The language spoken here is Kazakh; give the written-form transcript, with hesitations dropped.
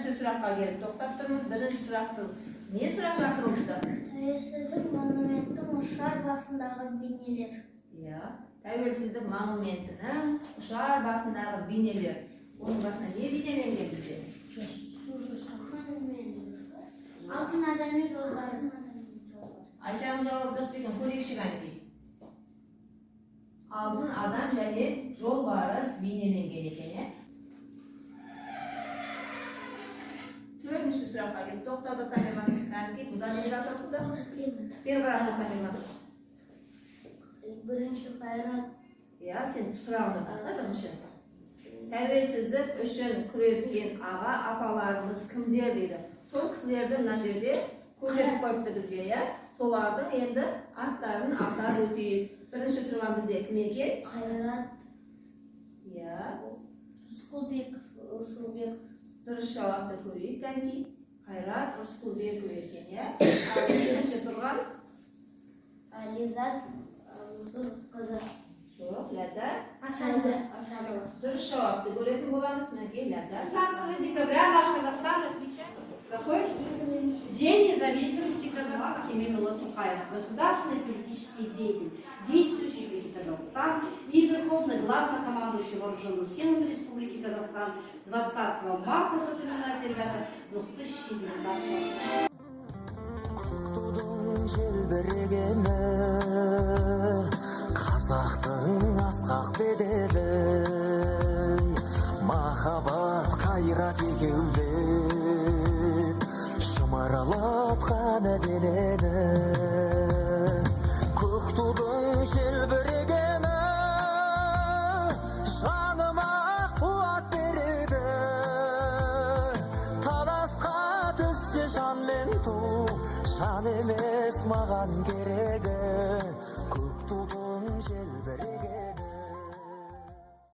бірінші сұраққа келіп тоқтап тұрмыз. Бірінші сұрақтың не сұрақ жасырылыпты? Тәуелсіздік монументтің ұшар басындағы бейнелер. Иә, тәуелсіздік монументінің ұшар басындағы бейнелер. Оның басына не бейнеленген бізде? Алтын адами жолдары. Айшаның жауабы дұрыс па екен? Көрейікші қанекей. Алтын адам және жолбарыс бейнеленген екен, иә? Төртінші сұраққа келіп тоқтады Тамерлан. Қанекей, бұда не жасырылыпты? Перғарақты Тамерлан. Бірінші қайрат. Иә, сен сұрағына бақта бірінші. Тәуелсіздік үшін күрескен аға апаларымыз кімдер дейді. Сол кісілерді мына жерде көрсетіп қойыпты бізге, иә? Солардың енді аттарын атап өтейік. Бірінші тұрған бізде кім екен? Қайрат. Иә. Рысқұлбеков. Дұрыс жауапты көрейік кәнекей. Қайрат Рысқұлбеков екен, иә? Ал екінші тұрған? Лизат қызы. Жоқ, Ләззат. Асанова. Дұрыс жауапты көретін боламыз. Мінекей Ләззат. 16 декабря наш Казахстан отмечает какой? День независимости Казахстана. Эмиль Тухаев, государственный политический деятель, действующий в Республике Казахстан и верховный главнокомандующий вооруженных силами Республики Казахстан с 20 марта, запоминайте, ребята, 2019 Қазақтың асқақ беделі, махаббат қайрат екеулеп, шымырлатқан денені, көк тудың желбірегені, жаныма қуат береді. Таласқа түссе жан мен ту, жан емес маған керегі. Көк тудың желбірегені.